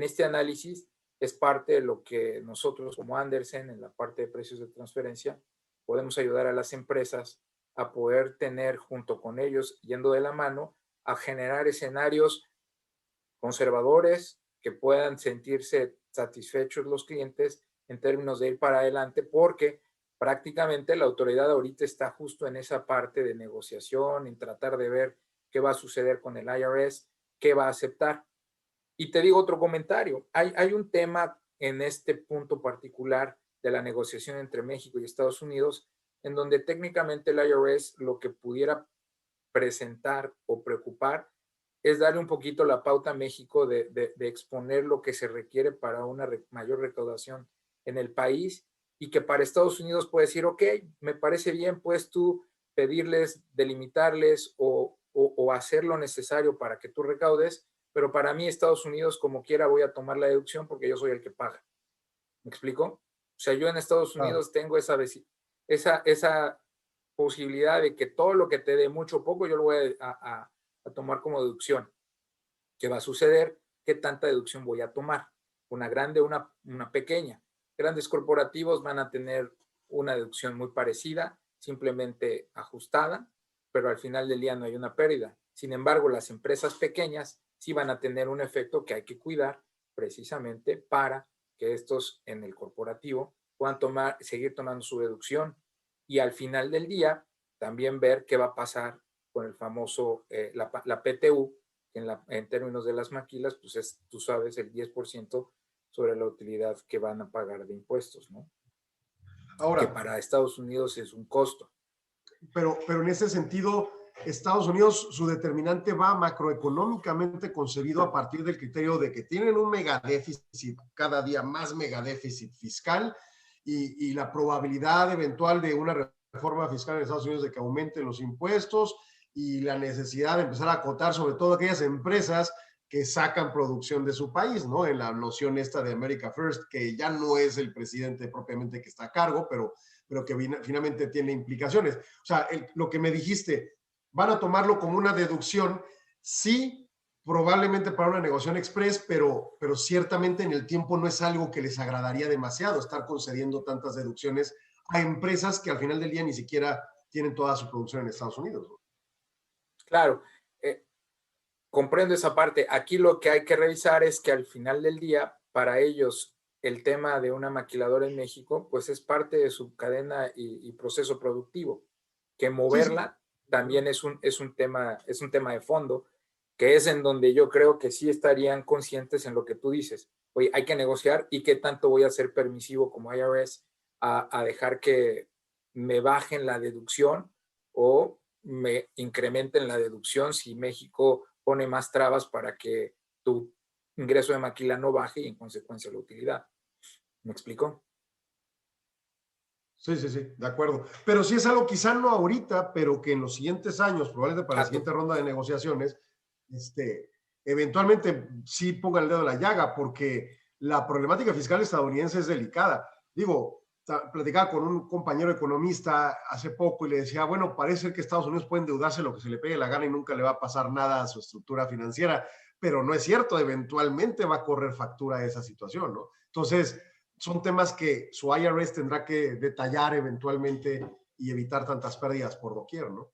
F: este análisis es parte de lo que nosotros como Andersen en la parte de precios de transferencia podemos ayudar a las empresas a poder tener junto con ellos, yendo de la mano, a generar escenarios conservadores que puedan sentirse satisfechos los clientes en términos de ir para adelante, porque prácticamente la autoridad ahorita está justo en esa parte de negociación, en tratar de ver qué va a suceder con el IRS, qué va a aceptar. Y te digo otro comentario, hay un tema en este punto particular de la negociación entre México y Estados Unidos, en donde técnicamente el IRS lo que pudiera presentar o preocupar es darle un poquito la pauta a México de exponer lo que se requiere para una mayor recaudación en el país, y que para Estados Unidos puede decir, ok, me parece bien, pues tú pedirles, delimitarles o hacer lo necesario para que tú recaudes, pero para mí Estados Unidos como quiera voy a tomar la deducción porque yo soy el que paga. ¿Me explico? O sea, yo en Estados Unidos tengo esa posibilidad de que todo lo que te dé mucho o poco yo lo voy a tomar como deducción. ¿Qué va a suceder? ¿Qué tanta deducción voy a tomar? ¿Una grande o una pequeña? Grandes corporativos van a tener una deducción muy parecida, simplemente ajustada, pero al final del día no hay una pérdida. Sin embargo, las empresas pequeñas sí van a tener un efecto que hay que cuidar precisamente para que estos en el corporativo puedan seguir tomando su deducción, y al final del día también ver qué va a pasar con el famoso, la PTU, que en términos de las maquilas, pues es, tú sabes, el 10% sobre la utilidad que van a pagar de impuestos, ¿no?
E: Ahora,
F: que para Estados Unidos es un costo.
E: Pero en ese sentido, Estados Unidos, su determinante va macroeconómicamente concebido a partir del criterio de que tienen un megadéficit, cada día más megadéficit fiscal, y la probabilidad eventual de una reforma fiscal en Estados Unidos de que aumenten los impuestos y la necesidad de empezar a acotar sobre todo aquellas empresas que sacan producción de su país, ¿no? En la noción esta de America First, que ya no es el presidente propiamente que está a cargo, pero que finalmente tiene implicaciones. O sea, lo que me dijiste, van a tomarlo como una deducción, sí, probablemente para una negociación express, pero ciertamente en el tiempo no es algo que les agradaría demasiado estar concediendo tantas deducciones a empresas que al final del día ni siquiera tienen toda su producción en Estados Unidos, ¿no?
F: Claro, comprendo esa parte. Aquí lo que hay que revisar es que al final del día, para ellos, el tema de una maquiladora en México, pues es parte de su cadena y proceso productivo, que moverla también es un tema de fondo, que es en donde yo creo que sí estarían conscientes en lo que tú dices. Oye, hay que negociar, y qué tanto voy a ser permisivo como IRS a dejar que me bajen la deducción o me incrementen la deducción si México pone más trabas para que tu ingreso de maquila no baje y en consecuencia la utilidad. ¿Me explico?
E: Sí, de acuerdo. Pero sí es algo quizá no ahorita, pero que en los siguientes años, probablemente para la siguiente ronda de negociaciones, eventualmente sí pongan el dedo en la llaga, porque la problemática fiscal estadounidense es delicada. Digo, platicaba con un compañero economista hace poco y le decía, bueno, parece que Estados Unidos puede endeudarse lo que se le pegue la gana y nunca le va a pasar nada a su estructura financiera, pero no es cierto, eventualmente va a correr factura esa situación, ¿no? Entonces, son temas que su IRS tendrá que detallar eventualmente y evitar tantas pérdidas por doquier, ¿no?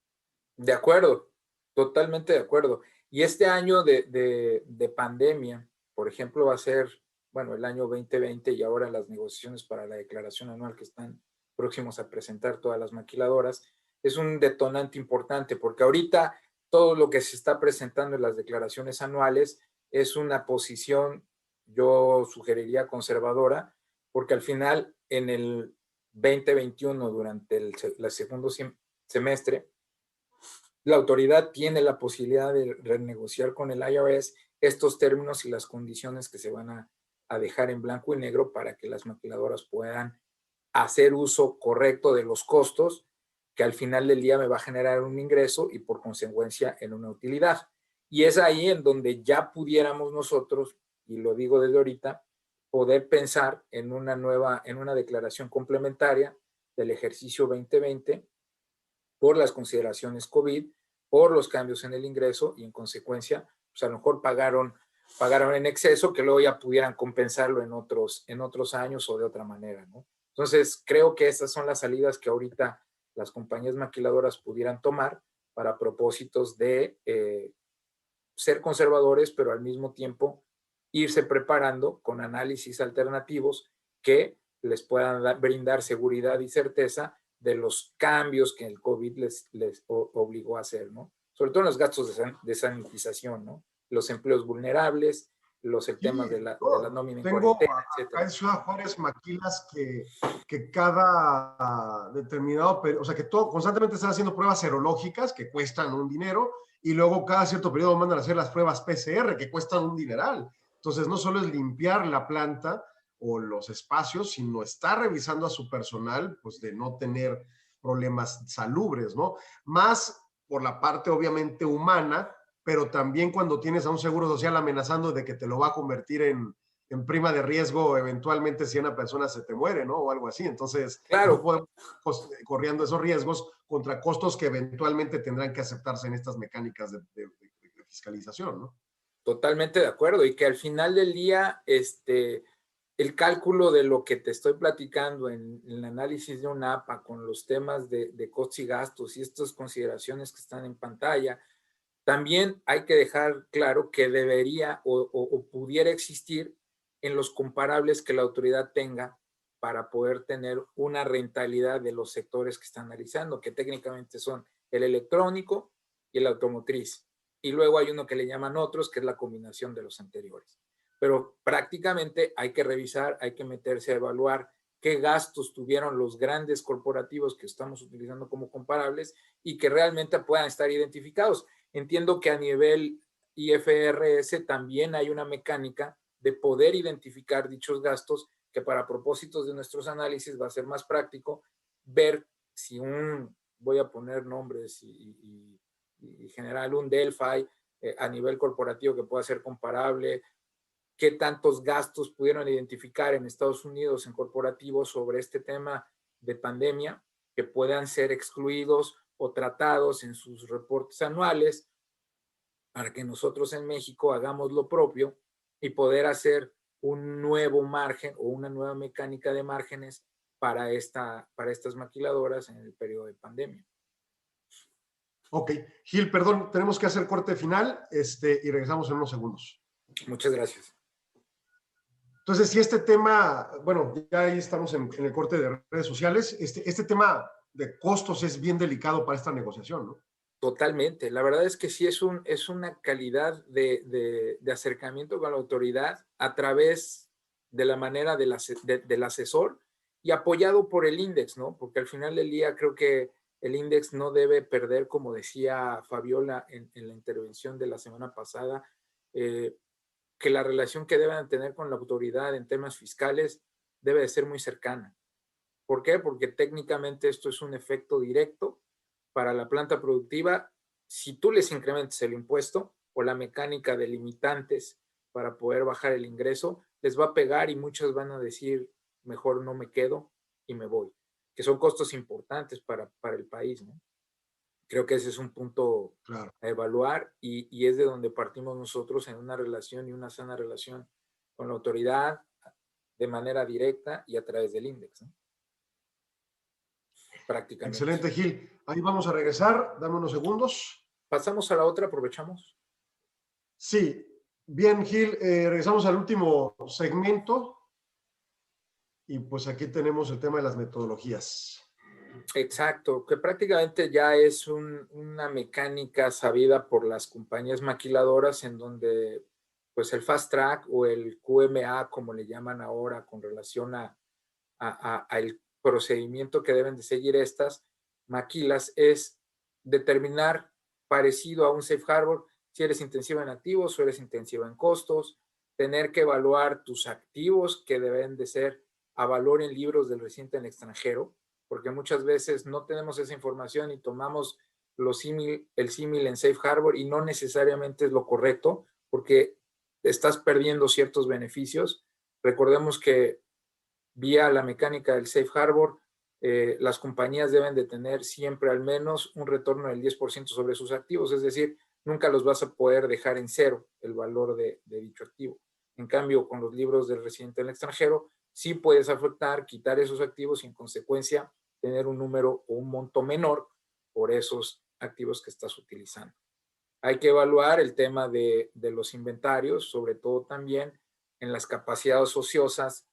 F: De acuerdo, totalmente de acuerdo. Y este año de pandemia, por ejemplo, va a ser, bueno, el año 2020 y ahora las negociaciones para la declaración anual que están próximos a presentar todas las maquiladoras, es un detonante importante porque ahorita todo lo que se está presentando en las declaraciones anuales es una posición, yo sugeriría conservadora, porque al final en el 2021, durante el segundo semestre, la autoridad tiene la posibilidad de renegociar con el IRS estos términos y las condiciones que se van a dejar en blanco y negro para que las maquiladoras puedan hacer uso correcto de los costos, que al final del día me va a generar un ingreso y por consecuencia en una utilidad. Y es ahí en donde ya pudiéramos nosotros, y lo digo desde ahorita, poder pensar en una declaración complementaria del ejercicio 2020 por las consideraciones COVID, por los cambios en el ingreso y en consecuencia, pues a lo mejor pagaron en exceso que luego ya pudieran compensarlo en otros años o de otra manera, ¿no? Entonces, creo que estas son las salidas que ahorita las compañías maquiladoras pudieran tomar para propósitos de ser conservadores, pero al mismo tiempo irse preparando con análisis alternativos que les puedan brindar seguridad y certeza de los cambios que el COVID les obligó a hacer, ¿no? Sobre todo en los gastos de sanitización, ¿no? Los empleos vulnerables, el tema de la nómina en cuarentena,
E: acá en Ciudad Juárez maquilas que cada determinado periodo, o sea, que todo constantemente están haciendo pruebas serológicas que cuestan un dinero y luego cada cierto periodo mandan a hacer las pruebas PCR que cuestan un dineral. Entonces, no solo es limpiar la planta o los espacios, sino estar revisando a su personal, pues de no tener problemas salubres, ¿no? Más por la parte obviamente humana, pero también cuando tienes a un seguro social amenazando de que te lo va a convertir en prima de riesgo eventualmente si una persona se te muere, ¿no? O algo así. Entonces,
F: claro,
E: no podemos corriendo esos riesgos contra costos que eventualmente tendrán que aceptarse en estas mecánicas de fiscalización, ¿no?
F: Totalmente de acuerdo. Y que al final del día, el cálculo de lo que te estoy platicando en el análisis de un APA con los temas de costos y gastos y estas consideraciones que están en pantalla, también hay que dejar claro que debería o pudiera existir en los comparables que la autoridad tenga para poder tener una rentabilidad de los sectores que está analizando, que técnicamente son el electrónico y el automotriz. Y luego hay uno que le llaman otros, que es la combinación de los anteriores. Pero prácticamente hay que revisar, hay que meterse a evaluar qué gastos tuvieron los grandes corporativos que estamos utilizando como comparables y que realmente puedan estar identificados. Entiendo que a nivel IFRS también hay una mecánica de poder identificar dichos gastos que para propósitos de nuestros análisis va a ser más práctico ver si voy a poner nombres y generar un Delphi a nivel corporativo que pueda ser comparable, qué tantos gastos pudieron identificar en Estados Unidos en corporativos sobre este tema de pandemia que puedan ser excluidos o tratados en sus reportes anuales para que nosotros en México hagamos lo propio y poder hacer un nuevo margen o una nueva mecánica de márgenes para estas maquiladoras en el periodo de pandemia.
E: Ok, Gil, perdón, tenemos que hacer corte final y regresamos en unos segundos.
F: Muchas gracias.
E: Entonces, si este tema, bueno, ya ahí estamos en el corte de redes sociales, este tema de costos es bien delicado para esta negociación, ¿no?
F: Totalmente. La verdad es que sí es una calidad de acercamiento con la autoridad a través de la manera del asesor y apoyado por el INDEX, ¿no? Porque al final del día creo que el INDEX no debe perder, como decía Fabiola en la intervención de la semana pasada, que la relación que deben tener con la autoridad en temas fiscales debe de ser muy cercana. ¿Por qué? Porque técnicamente esto es un efecto directo para la planta productiva. Si tú les incrementas el impuesto, o la mecánica de limitantes para poder bajar el ingreso, les va a pegar y muchas van a decir, mejor no me quedo y me voy, que son costos importantes para el país, ¿no? Creo que ese es un punto
E: Claro.
F: a evaluar y es de donde partimos nosotros en una relación y una sana relación con la autoridad de manera directa y a través del INDEX, ¿no? Prácticamente.
E: Excelente, Gil. Ahí vamos a regresar. Dame unos segundos.
F: Pasamos a la otra, aprovechamos.
E: Sí. Bien, Gil. Regresamos al último segmento. Y pues aquí tenemos el tema de las metodologías.
F: Exacto, que prácticamente ya es una mecánica sabida por las compañías maquiladoras en donde pues el fast track o el QMA, como le llaman ahora con relación al procedimiento que deben de seguir estas maquilas, es determinar, parecido a un safe harbor, si eres intensivo en activos o eres intensivo en costos, tener que evaluar tus activos que deben de ser a valor en libros del residente en el extranjero, porque muchas veces no tenemos esa información y tomamos el símil en safe harbor y no necesariamente es lo correcto, porque estás perdiendo ciertos beneficios. Recordemos que vía la mecánica del safe harbor, las compañías deben de tener siempre al menos un retorno del 10% sobre sus activos, es decir, nunca los vas a poder dejar en cero el valor de dicho activo. En cambio, con los libros del residente en el extranjero, sí puedes afectar, quitar esos activos y en consecuencia tener un número o un monto menor por esos activos que estás utilizando. Hay que evaluar el tema de los inventarios, sobre todo también en las capacidades ociosas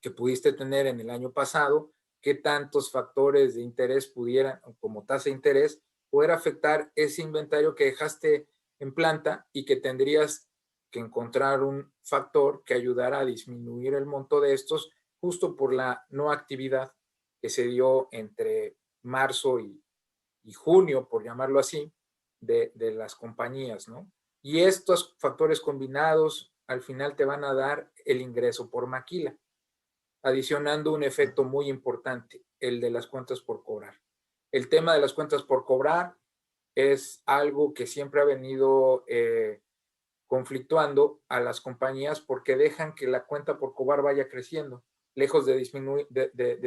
F: que pudiste tener en el año pasado, qué tantos factores de interés pudieran, como tasa de interés, poder afectar ese inventario que dejaste en planta y que tendrías que encontrar un factor que ayudara a disminuir el monto de estos justo por la no actividad que se dio entre marzo y junio, por llamarlo así, de las compañías, ¿no? Y estos factores combinados al final te van a dar el ingreso por maquila, adicionando un efecto muy importante, el de las cuentas por cobrar. El tema de las cuentas por cobrar es algo que siempre ha venido conflictuando a las compañías porque dejan que la cuenta por cobrar vaya creciendo, lejos de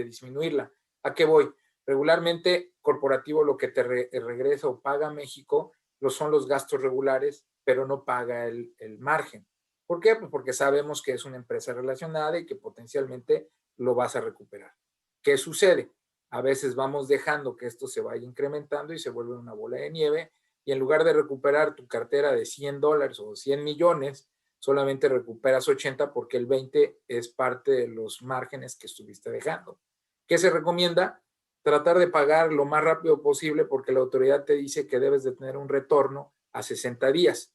F: disminuirla. ¿A qué voy? Regularmente, corporativo lo que te regresa o paga México son los gastos regulares, pero no paga el margen. ¿Por qué? Pues porque sabemos que es una empresa relacionada y que potencialmente lo vas a recuperar. ¿Qué sucede? A veces vamos dejando que esto se vaya incrementando y se vuelve una bola de nieve y en lugar de recuperar tu cartera de $100 o 100 millones, solamente recuperas 80 porque el 20 es parte de los márgenes que estuviste dejando. ¿Qué se recomienda? Tratar de pagar lo más rápido posible porque la autoridad te dice que debes de tener un retorno a 60 días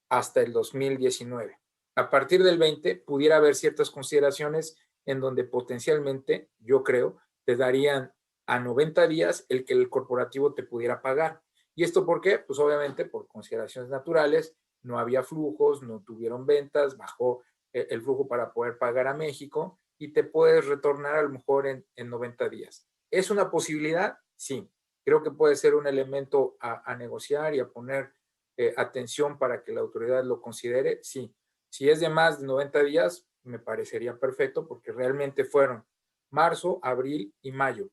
F: hasta el 2019. A partir del 20 pudiera haber ciertas consideraciones en donde potencialmente, yo creo, te darían a 90 días el que el corporativo te pudiera pagar. ¿Y esto por qué? Pues obviamente por consideraciones naturales, no había flujos, no tuvieron ventas, bajó el flujo para poder pagar a México y te puedes retornar a lo mejor en 90 días. ¿Es una posibilidad? Sí. Creo que puede ser un elemento a negociar y a poner atención para que la autoridad lo considere. Sí. Si es de más de 90 días, me parecería perfecto porque realmente fueron marzo, abril y mayo.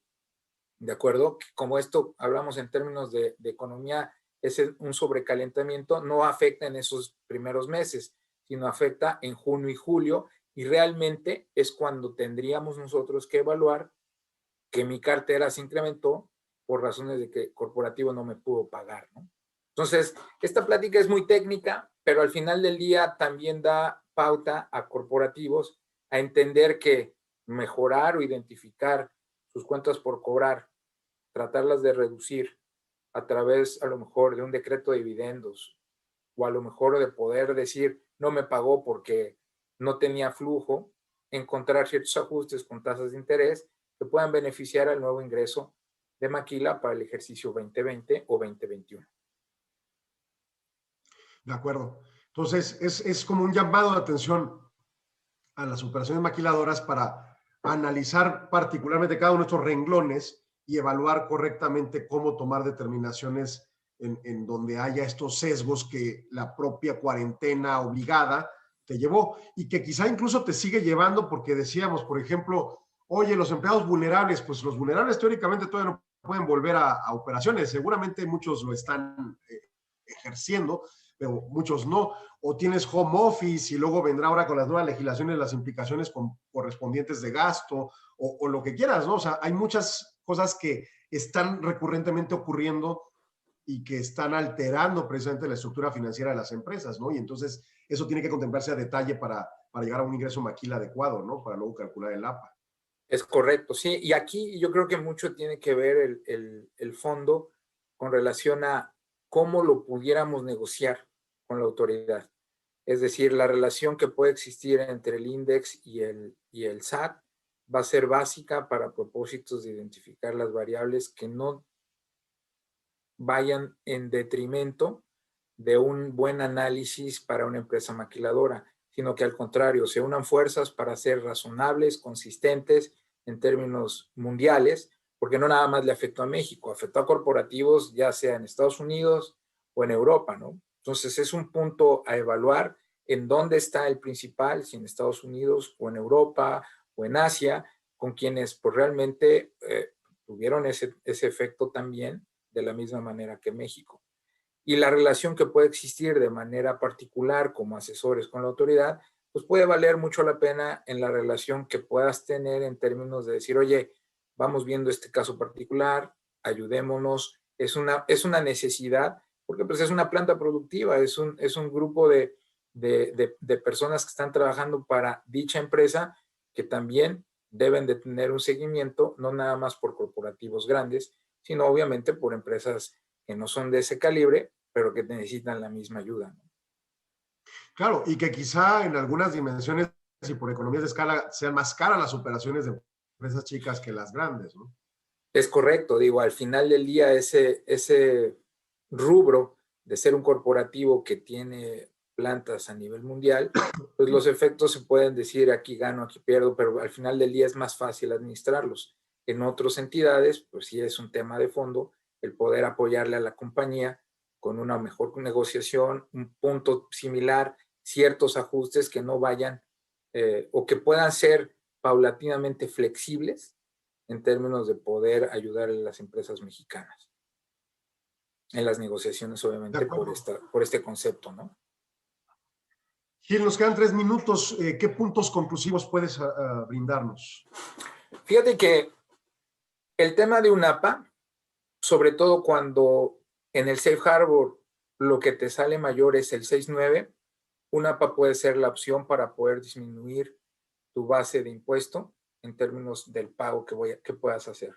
F: ¿De acuerdo? Como esto hablamos en términos de economía, es un sobrecalentamiento, no afecta en esos primeros meses, sino afecta en junio y julio y realmente es cuando tendríamos nosotros que evaluar que mi cartera se incrementó por razones de que el corporativo no me pudo pagar, ¿no? Entonces, esta plática es muy técnica, pero al final del día también da pauta a corporativos a entender que mejorar o identificar sus cuentas por cobrar, tratarlas de reducir a través a lo mejor de un decreto de dividendos o a lo mejor de poder decir no me pagó porque no tenía flujo, encontrar ciertos ajustes con tasas de interés que puedan beneficiar al nuevo ingreso de Maquila para el ejercicio 2020 o 2021.
E: De acuerdo. Entonces, es como un llamado de atención a las operaciones maquiladoras para analizar particularmente cada uno de estos renglones y evaluar correctamente cómo tomar determinaciones en donde haya estos sesgos que la propia cuarentena obligada te llevó y que quizá incluso te sigue llevando porque decíamos, por ejemplo, oye, los empleados vulnerables, pues los vulnerables teóricamente todavía no pueden volver a operaciones, seguramente muchos lo están ejerciendo, pero muchos no, o tienes home office y luego vendrá ahora con las nuevas legislaciones las implicaciones correspondientes de gasto o lo que quieras, ¿no? O sea, hay muchas cosas que están recurrentemente ocurriendo y que están alterando precisamente la estructura financiera de las empresas, ¿no? Y entonces eso tiene que contemplarse a detalle para llegar a un ingreso maquila adecuado, ¿no? Para luego calcular el APA.
F: Es correcto, sí. Y aquí yo creo que mucho tiene que ver el fondo con relación a cómo lo pudiéramos negociar con la autoridad. Es decir, la relación que puede existir entre el INDEX y el SAT va a ser básica para propósitos de identificar las variables que no vayan en detrimento de un buen análisis para una empresa maquiladora, sino que al contrario, se unan fuerzas para ser razonables, consistentes en términos mundiales, porque no nada más le afectó a México, afectó a corporativos ya sea en Estados Unidos o en Europa, ¿no? Entonces es un punto a evaluar en dónde está el principal, si en Estados Unidos o en Europa o en Asia, con quienes pues realmente tuvieron ese efecto también de la misma manera que México. Y la relación que puede existir de manera particular como asesores con la autoridad, pues puede valer mucho la pena en la relación que puedas tener en términos de decir, oye, vamos viendo este caso particular, ayudémonos, es una necesidad, porque pues es una planta productiva, es un grupo de personas que están trabajando para dicha empresa que también deben de tener un seguimiento, no nada más por corporativos grandes, sino obviamente por empresas que no son de ese calibre, pero que necesitan la misma ayuda, ¿no?
E: Claro, y que quizá en algunas dimensiones y por economías de escala sean más caras las operaciones de empresas chicas que las grandes, ¿no?
F: Es correcto, digo, al final del día ese rubro de ser un corporativo que tiene plantas a nivel mundial, pues los efectos se pueden decir aquí gano, aquí pierdo, pero al final del día es más fácil administrarlos. En otras entidades, pues sí es un tema de fondo el poder apoyarle a la compañía con una mejor negociación, un punto similar, ciertos ajustes que no vayan o que puedan ser paulatinamente flexibles en términos de poder ayudar a las empresas mexicanas en las negociaciones, obviamente, por este concepto, ¿no?
E: Gil, nos quedan 3 minutos. ¿Qué puntos conclusivos puedes brindarnos?
F: Fíjate que el tema de un APA, sobre todo cuando en el Safe Harbor lo que te sale mayor es el 6.9, un APA puede ser la opción para poder disminuir tu base de impuesto en términos del pago que puedas hacer.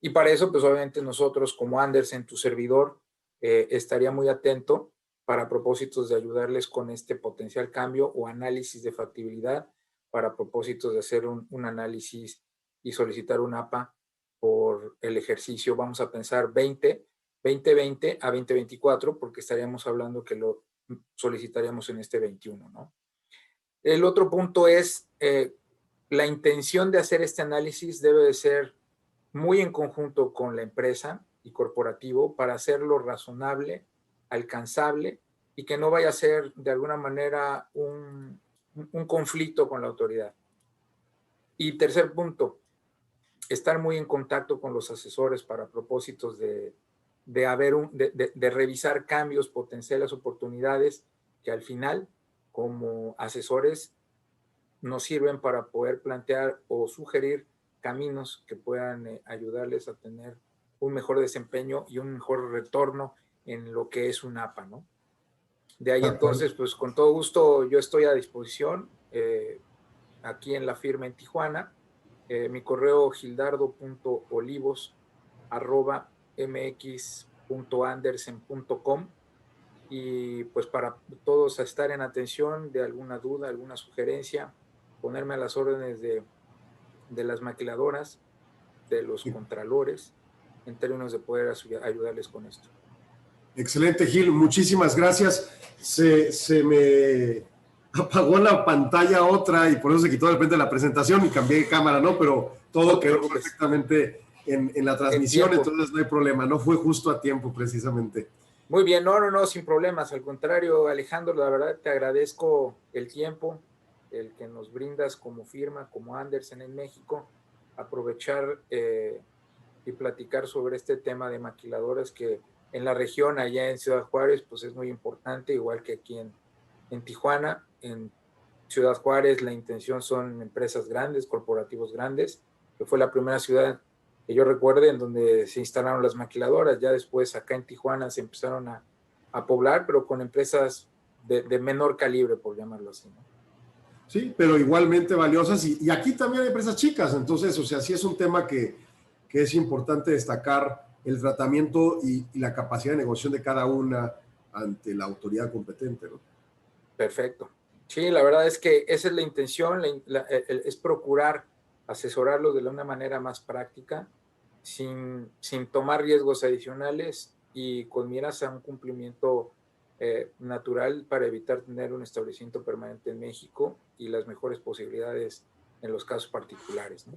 F: Y para eso, pues obviamente nosotros como Andersen, tu servidor, estaría muy atento para propósitos de ayudarles con este potencial cambio o análisis de factibilidad para propósitos de hacer un análisis y solicitar un APA por el ejercicio, vamos a pensar 2020 a 2024, porque estaríamos hablando que lo solicitaríamos en este 21, ¿no? El otro punto es la intención de hacer este análisis debe de ser muy en conjunto con la empresa y corporativo para hacerlo razonable, alcanzable y que no vaya a ser de alguna manera un conflicto con la autoridad. Y tercer punto, estar muy en contacto con los asesores para propósitos de revisar cambios, potenciales oportunidades que al final, como asesores, nos sirven para poder plantear o sugerir caminos que puedan ayudarles a tener un mejor desempeño y un mejor retorno en lo que es un APA, ¿no? De ahí entonces, pues con todo gusto yo estoy a disposición aquí en la firma en Tijuana. Mi correo gildardo.olivos@mx.andersen.com y pues para todos estar en atención de alguna duda, alguna sugerencia, ponerme a las órdenes de las maquiladoras, de los contralores, en términos de poder ayudarles con esto.
E: Excelente, Gil, muchísimas gracias. Se me apagó la pantalla otra y por eso se quitó de repente la presentación y cambié de cámara, ¿no? Pero todo quedó perfectamente en la transmisión, entonces no hay problema, no fue justo a tiempo precisamente.
F: Muy bien, no, sin problemas, al contrario, Alejandro, la verdad te agradezco el tiempo, el que nos brindas como firma, como Andersen en México, aprovechar y platicar sobre este tema de maquiladoras que en la región, allá en Ciudad Juárez, pues es muy importante, igual que aquí en Tijuana. En Ciudad Juárez la intención son empresas grandes, corporativos grandes, que fue la primera ciudad que yo recuerde en donde se instalaron las maquiladoras. Ya después acá en Tijuana se empezaron a poblar, pero con empresas de menor calibre, por llamarlo así, ¿no?
E: Sí, pero igualmente valiosas, y aquí también hay empresas chicas, entonces, o sea, sí es un tema que es importante destacar el tratamiento y la capacidad de negociación de cada una ante la autoridad competente, ¿no?
F: Perfecto. Sí, la verdad es que esa es la intención, es procurar asesorarlos de una manera más práctica, sin tomar riesgos adicionales y con miras a un cumplimiento natural para evitar tener un establecimiento permanente en México y las mejores posibilidades en los casos particulares, ¿no?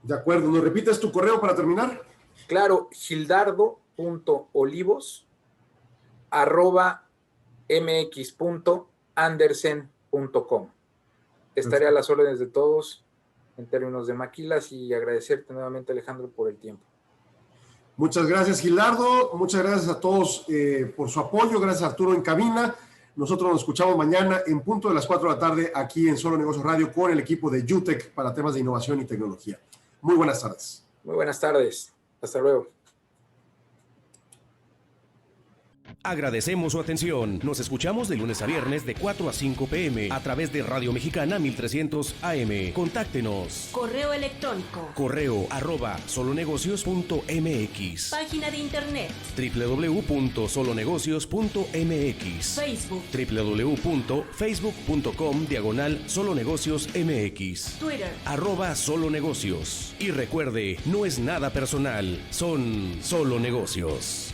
E: De acuerdo. ¿Nos repites tu correo para terminar?
F: Claro, gildardo.olivos@mx.andersen.com. Estaré a las órdenes de todos en términos de maquilas y agradecerte nuevamente, Alejandro, por el tiempo.
E: Muchas gracias, Gildardo. Muchas gracias a todos por su apoyo. Gracias, Arturo, en cabina. Nosotros nos escuchamos mañana en punto de las 4 de la tarde aquí en Solo Negocios Radio con el equipo de UTEC para temas de innovación y tecnología. Muy buenas tardes.
F: Muy buenas tardes. Hasta luego.
B: Agradecemos su atención. Nos escuchamos de lunes a viernes de 4 a 5 p.m. a través de Radio Mexicana 1300 AM. Contáctenos.
C: Correo electrónico.
B: correo@solonegocios.mx.
C: Página de internet.
B: www.solonegocios.mx.
C: Facebook.
B: www.facebook.com/solonegociosmx.
C: Twitter.
B: @solonegocios. Y recuerde, no es nada personal, son solo negocios.